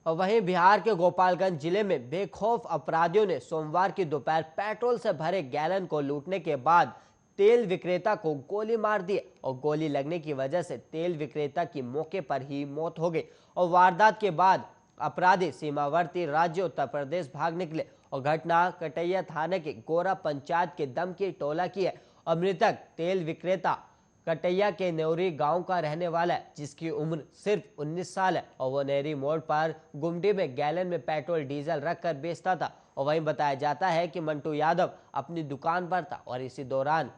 और वहीं बिहार के गोपालगंज जिले में बेखौफ अपराधियों ने सोमवार की दोपहर पेट्रोल से भरे गैलन को लूटने के बाद तेल विक्रेता को गोली मार दी और गोली लगने की वजह से तेल विक्रेता की मौके पर ही मौत हो गई। और वारदात के बाद अपराधी सीमावर्ती राज्य उत्तर प्रदेश भाग निकले और घटना कटैया थाने के गोरा पंचायत के दम की टोला की है। और मृतक तेल विक्रेता कटैया के नेवरी गांव का रहने वाला है, जिसकी उम्र सिर्फ 19 साल है और वो नेहरी मोड़ पर गुमटी में गैलन में पेट्रोल डीजल रखकर बेचता था। और वहीं बताया जाता है कि मंटू यादव अपनी दुकान पर था और इसी दौरान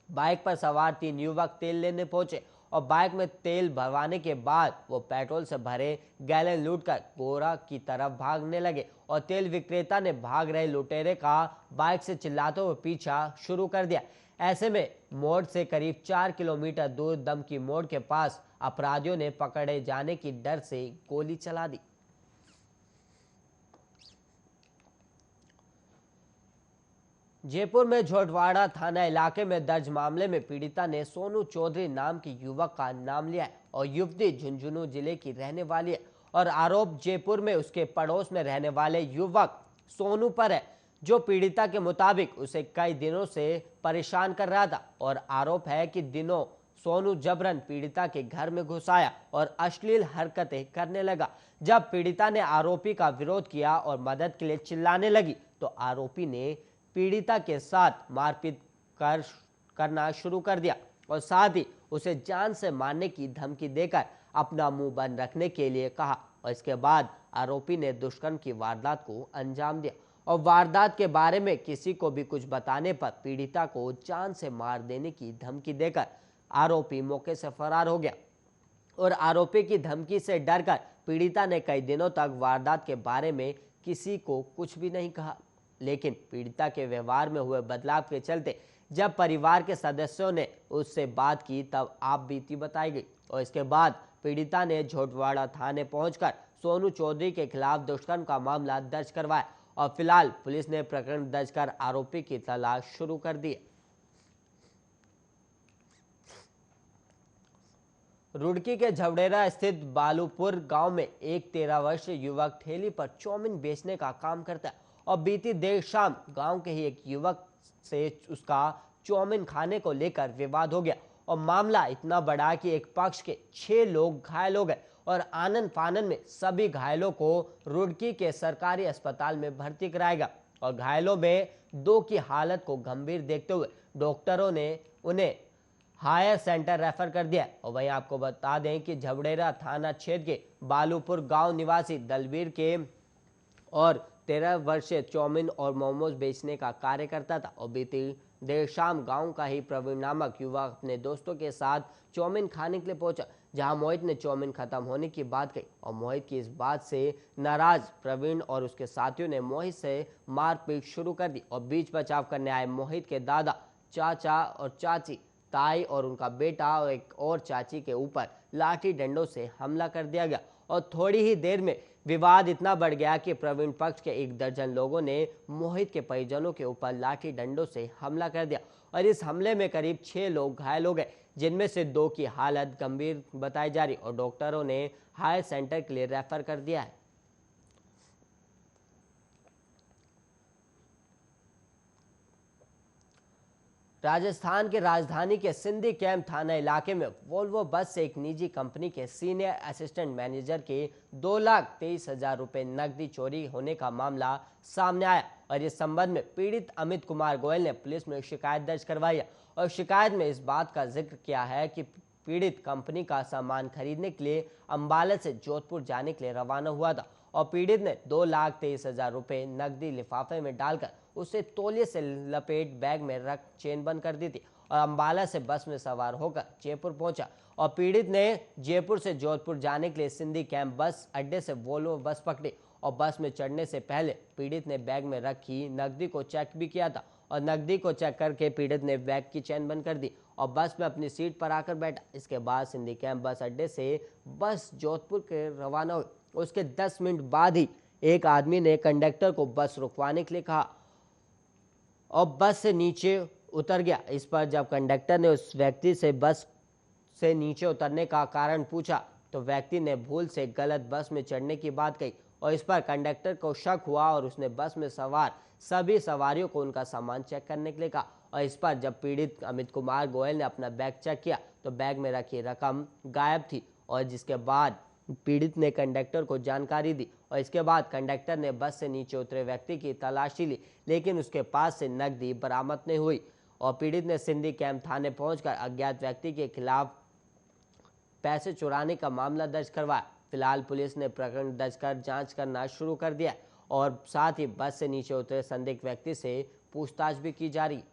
बाइक पर सवार 3 युवक तेल लेने पहुंचे और बाइक में तेल भरवाने के बाद वो पेट्रोल से भरे गैलन लूटकर गोरा की तरफ भागने लगे और तेल विक्रेता ने भाग रहे लुटेरे का बाइक से चिल्लाते हुए पीछा शुरू कर दिया। ऐसे में मोड़ से करीब 4 किलोमीटर दूर दम की मोड़ के पास अपराधियों ने पकड़े जाने की डर से गोली चला दी। जयपुर में झोटवाड़ा थाना इलाके में दर्ज मामले में पीड़िता ने सोनू चौधरी नाम के युवक का नाम लिया है और युवती झुंझुनू जिले की रहने वाली है और आरोप जयपुर में उसके पड़ोस में रहने वाले युवक सोनू पर है, जो पीड़िता के मुताबिक उसे कई दिनों से परेशान कर रहा था। और आरोप है कि दिनों सोनू जबरन पीड़िता के घर में घुस आया और अश्लील हरकतें करने लगा। जब पीड़िता ने आरोपी का विरोध किया और मदद के लिए चिल्लाने लगी तो आरोपी ने पीड़िता के साथ मारपीट करना शुरू कर दिया और साथ ही उसे जान से मारने की धमकी देकर अपना मुंह बंद रखने के लिए कहा। और इसके बाद आरोपी ने दुष्कर्म की वारदात को अंजाम दिया और वारदात के बारे में किसी को भी कुछ बताने पर पीड़िता को जान से मार देने की धमकी देकर आरोपी मौके से फरार हो गया। और आरोपी की धमकी से डरकर पीड़िता ने कई दिनों तक वारदात के बारे में किसी को कुछ भी नहीं कहा। लेकिन पीड़िता के व्यवहार में हुए बदलाव के चलते जब परिवार के सदस्यों ने उससे बात की तब आप बीती बताई गई और इसके बाद पीड़िता ने झोटवाड़ा थाने पहुंचकर सोनू चौधरी के खिलाफ दुष्कर्म का मामला दर्ज करवाया और फिलहाल पुलिस ने प्रकरण दर्ज कर आरोपी की तलाश शुरू कर दी। रुड़की के झवड़ेरा स्थित बालूपुर गांव में एक 13 वर्षीय युवक ठेली पर चौमिन बेचने का काम करता है और बीती देर शाम गांव के ही एक युवक से उसका चौमिन खाने को लेकर विवाद हो गया और मामला इतना बड़ा कि एक पक्ष के 6 लोग घायल हो गए और आनन फानन में सभी घायलों को रुड़की के सरकारी अस्पताल में भर्ती कराया गया और घायलों में 2 की हालत को गंभीर देखते हुए डॉक्टरों ने उन्हें हायर सेंटर रेफर कर दिया। और वहीं आपको बता दें कि झवड़ेरा थाना क्षेत्र के बालूपुर गांव निवासी दलवीर के और 13 वर्षीय चौमिन और मोमोज बेचने का कार्य करता था और बीती देर शाम गांव का ही प्रवीण नामक युवक अपने दोस्तों के साथ चौमिन खाने के लिए पहुंचा, जहां मोहित ने चौमिन खत्म होने की बात कही और मोहित की इस बात से नाराज प्रवीण और उसके साथियों ने मोहित से मारपीट शुरू कर दी और बीच बचाव करने आए मोहित के दादा, चाचा और चाची, ताई और उनका बेटा और एक और चाची के ऊपर लाठी डंडों से हमला कर दिया गया और थोड़ी ही देर में विवाद इतना बढ़ गया कि प्रवीण पक्ष के 1 दर्जन लोगों ने मोहित के परिजनों के ऊपर लाठी डंडों से हमला कर दिया और इस हमले में करीब 6 लोग घायल हो गए, जिनमें से 2 की हालत गंभीर बताई जा रही और डॉक्टरों ने हायर सेंटर के लिए रेफर कर दिया है। राजस्थान के राजधानी के सिंधी कैंप थाना इलाके में वोल्वो बस से एक निजी कंपनी के सीनियर असिस्टेंट मैनेजर के 2,23,000 रुपए नकदी चोरी होने का मामला सामने आया और इस संबंध में पीड़ित अमित कुमार गोयल ने पुलिस में शिकायत दर्ज करवाई और शिकायत में इस बात का जिक्र किया है कि पीड़ित कंपनी का सामान खरीदने के लिए अंबाला से जोधपुर जाने के लिए रवाना हुआ था और पीड़ित ने 2,23,000 रुपए नकदी लिफाफे में डालकर उसे तौलिए से लपेट बैग में रख चेन बंद कर दी थी और अंबाला से बस में सवार होकर जयपुर पहुंचा और पीड़ित ने जयपुर से जोधपुर जाने के लिए सिंधी कैंप बस अड्डे से वोल्वो बस पकड़ी और बस में चढ़ने से पहले पीड़ित ने बैग में रखी नकदी को चेक भी किया था और नकदी को चेक करके पीड़ित ने बैग की चेन बंद कर दी और बस में अपनी सीट पर आकर बैठा। इसके बाद सिंधी कैंप बस अड्डे से बस जोधपुर के रवाना हुई। उसके 10 मिनट बाद ही एक आदमी ने कंडक्टर को बस रुकवाने के लिए कहा और बस से नीचे उतर गया। इस पर जब कंडक्टर ने उस व्यक्ति से बस से नीचे उतरने का कारण पूछा तो व्यक्ति ने भूल से गलत बस में चढ़ने की बात कही और इस पर कंडक्टर को शक हुआ और उसने बस में सवार सभी सवारियों को उनका सामान चेक करने के लिए कहा। और इस पर जब पीड़ित अमित कुमार गोयल ने अपना बैग चेक किया तो बैग में रखी रकम गायब थी और जिसके बाद पीड़ित ने कंडक्टर को जानकारी दी और इसके बाद कंडक्टर ने बस से नीचे उतरे व्यक्ति की तलाशी ली, लेकिन उसके पास से नकदी बरामद नहीं हुई और पीड़ित ने सिंधी कैंप थाने पहुंचकर अज्ञात व्यक्ति के खिलाफ पैसे चुराने का मामला दर्ज करवाया। फिलहाल पुलिस ने प्रकरण दर्ज कर जांच करना शुरू कर दिया और साथ ही बस से नीचे उतरे संदिग्ध व्यक्ति से पूछताछ भी की जा रही है।